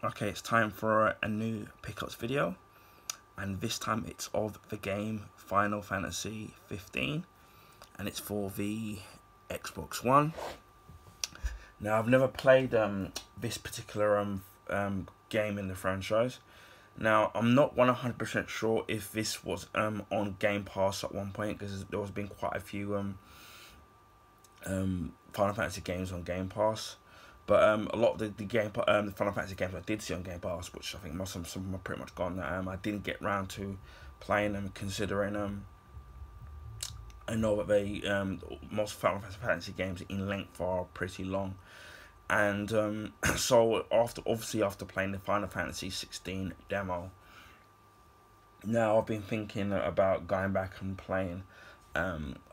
Okay, it's time for a new pickups video, and this time it's of the game Final Fantasy 15, and it's for the Xbox One. Now, I've never played this particular game in the franchise. Now, I'm not 100% sure if this was on Game Pass at one point, because there has been quite a few Final Fantasy games on Game Pass. But a lot of the Final Fantasy games I did see on Game Pass, which I think some of them are pretty much gone. I didn't get round to playing them, considering I know that they most Final Fantasy games in length are pretty long, and so after playing the Final Fantasy 16 demo, now I've been thinking about going back and playing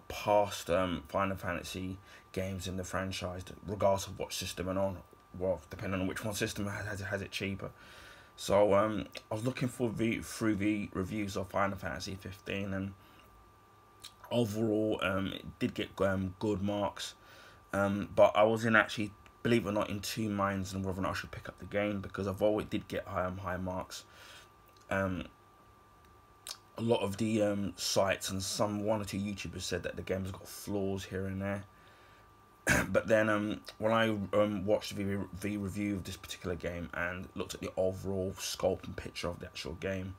past Final Fantasy games in the franchise, regardless of what system and on. Well, depending on which one system has it cheaper. So I was looking through the reviews of Final Fantasy 15, and overall it did get good marks. But I was actually, believe it or not, in two minds on whether or not I should pick up the game, because although it did get high marks, a lot of the sites and one or two YouTubers said that the game has got flaws here and there. But then when I watched the review of this particular game and looked at the overall scope and picture of the actual game,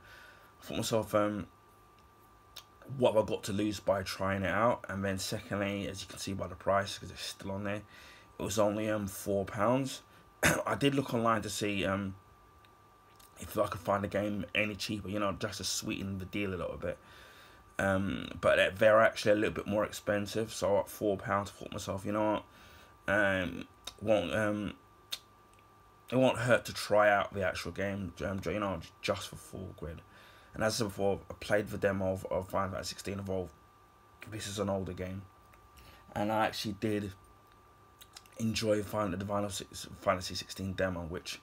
I thought to myself, what have I got to lose by trying it out? And then secondly, as you can see by the price, because it's still on there, it was only £4. I did look online to see if I could find a game any cheaper, just to sweeten the deal a little bit. But they're actually a little bit more expensive. So at £4, I thought to myself, you know what, it won't hurt to try out the actual game, just for £4. And as I said before, I played the demo of Final Fantasy 16 Evolved. This is an older game, and I actually did enjoy the Final Fantasy 16 demo, which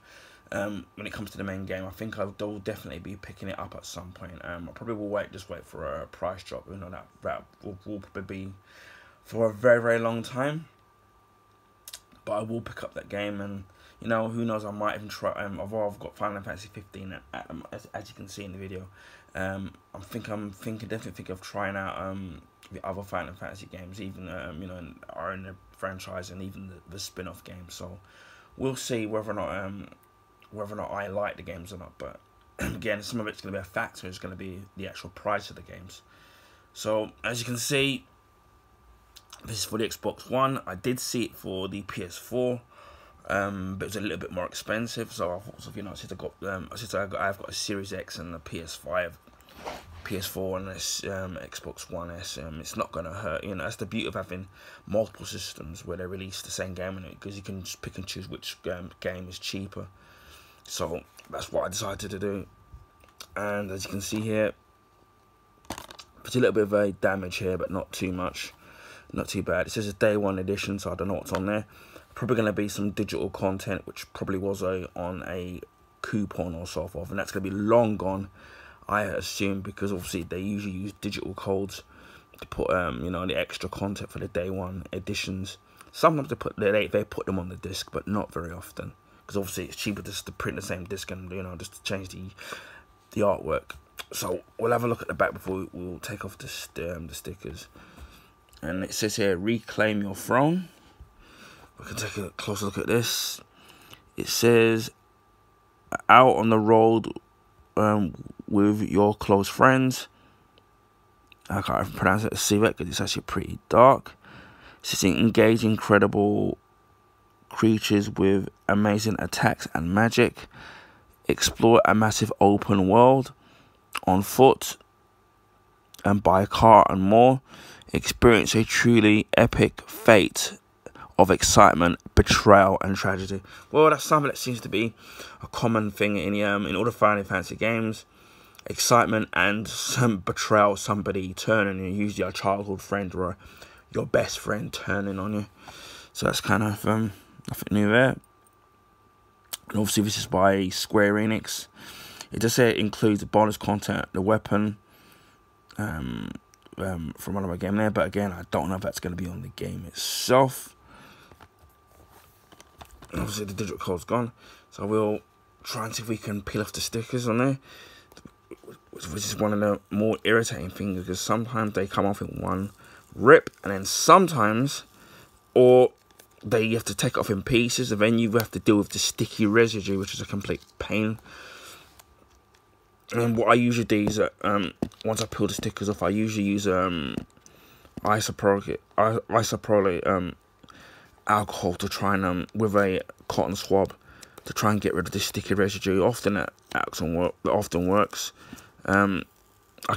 when it comes to the main game, I think I will definitely be picking it up at some point. I probably will wait for a price drop. That will probably be for a very, very long time. But I will pick up that game, and who knows, I might even try. Although I've got Final Fantasy 15 as you can see in the video, definitely thinking of trying out the other Final Fantasy games, even are in the franchise, and even the spin-off games. So we'll see whether or not I like the games or not. But again, some of it's going to be a factor. It's going to be the actual price of the games. So as you can see, this is for the Xbox One. I did see it for the PS4, but it was a little bit more expensive. So I thought, since I've got a Series X and a PS5, PS4 and this Xbox One S, it's not going to hurt. That's the beauty of having multiple systems where they release the same game in it, because you can just pick and choose which game is cheaper. So that's what I decided to do. And as you can see here, there's a little bit of a damage here, but not too much. Not too bad. It says a day one edition, so I don't know what's on there. Probably going to be some digital content, which probably was on a coupon or so forth, and that's going to be long gone, I assume, because obviously they usually use digital codes to put the extra content for the day one editions. Sometimes they put them on the disc, but not very often, because obviously it's cheaper just to print the same disc and just to change the artwork. So we'll have a look at the back before we'll take off the stickers. And it says here, reclaim your throne. We can take a closer look at this. It says, out on the road with your close friends. I can't even pronounce it, see that, because it's actually pretty dark. It says, engage incredible creatures with amazing attacks and magic. Explore a massive open world on foot and by car and more. Experience a truly epic fate of excitement, betrayal, and tragedy. Well, that's something that seems to be a common thing in all the Final Fantasy games. Excitement and some betrayal, somebody turning on you, usually a childhood friend or your best friend turning on you. So that's kind of nothing new there. And obviously this is by Square Enix. It does say it includes the bonus content, the weapon, from one of my game there, but again, I don't know if that's going to be on the game itself. And obviously the digital code's gone, so we'll try and see if we can peel off the stickers on there, which is one of the more irritating things, because sometimes they come off in one rip, and then sometimes, or you have to take it off in pieces, and then you have to deal with the sticky residue, which is a complete pain. And what I usually do is that once I peel the stickers off, I usually use isopropyl alcohol to try and with a cotton swab to try and get rid of the sticky residue. Often that often works. I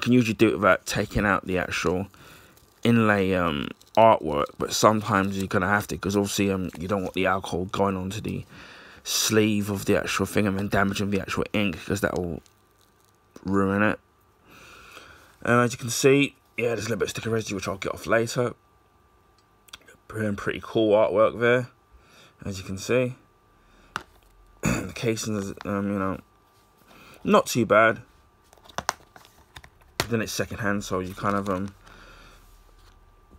can usually do it without taking out the actual inlay artwork, but sometimes you're gonna have to, because obviously you don't want the alcohol going onto the sleeve of the actual thing and then damaging the actual ink, because that will ruin it. As you can see, yeah, there's a little bit of sticker residue which I'll get off later. Pretty cool artwork there, as you can see. The casing is, you know, not too bad. Then it's secondhand, so you kind of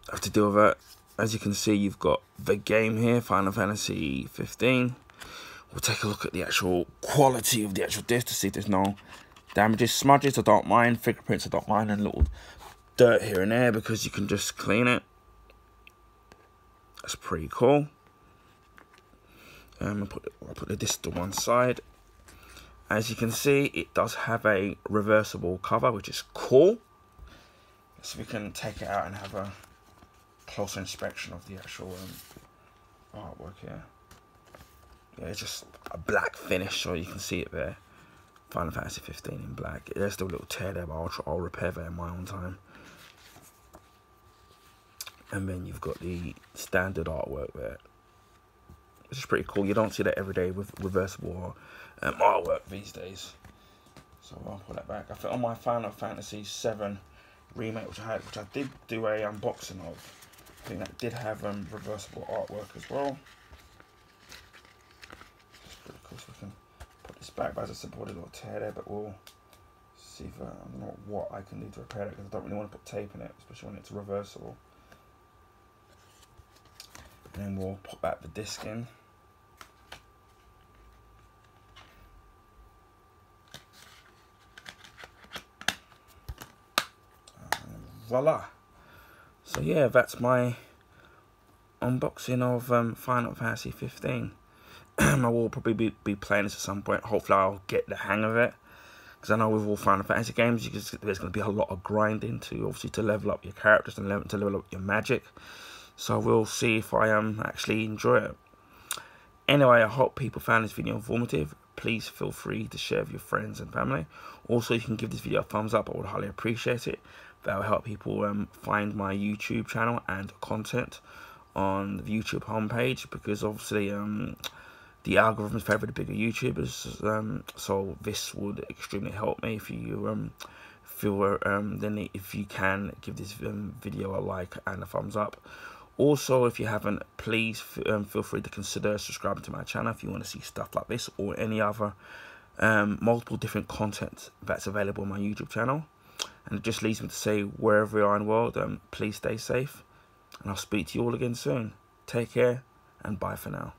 have to deal with that. As you can see, you've got the game here, Final Fantasy 15. We'll take a look at the actual quality of the actual disc to see if there's no damages. Smudges I don't mind, fingerprints I don't mind, and a little dirt here and there because you can just clean it. That's pretty cool. I'll put the disc to one side. As you can see, it does have a reversible cover, which is cool. So we can take it out and have a closer inspection of the actual artwork here. Yeah, it's just a black finish, so you can see it there. Final Fantasy 15 in black. There's still a little tear there, but I'll repair that in my own time. And then you've got the standard artwork there, which is pretty cool. You don't see that every day with reversible artwork these days. So I'll put that back. I think on my Final Fantasy 7 remake, which I did do a unboxing of, I think that did have reversible artwork as well. It's pretty cool. So we can put this back. But as I said, put a little tear there, but we'll see if I don't know what I can do to repair it, because I don't really want to put tape in it, especially when it's reversible. And then we'll put back the disc in. And voila. So yeah, that's my unboxing of Final Fantasy 15. I will probably be playing this at some point. Hopefully I'll get the hang of it, because I know with all Final Fantasy games, there's going to be a lot of grinding to level up your characters and to level up your magic. So we'll see if I actually enjoy it. Anyway, I hope people found this video informative. Please feel free to share with your friends and family. Also, you can give this video a thumbs up. I would highly appreciate it. That will help people find my YouTube channel and content on the YouTube homepage, because obviously the algorithms favour the bigger YouTubers. So this would extremely help me if you feel then if you can give this video a like and a thumbs up. Also, if you haven't, please feel free to consider subscribing to my channel if you want to see stuff like this or any other multiple different content that's available on my YouTube channel. And it just leaves me to say, wherever you are in the world, please stay safe, and I'll speak to you all again soon. Take care, and bye for now.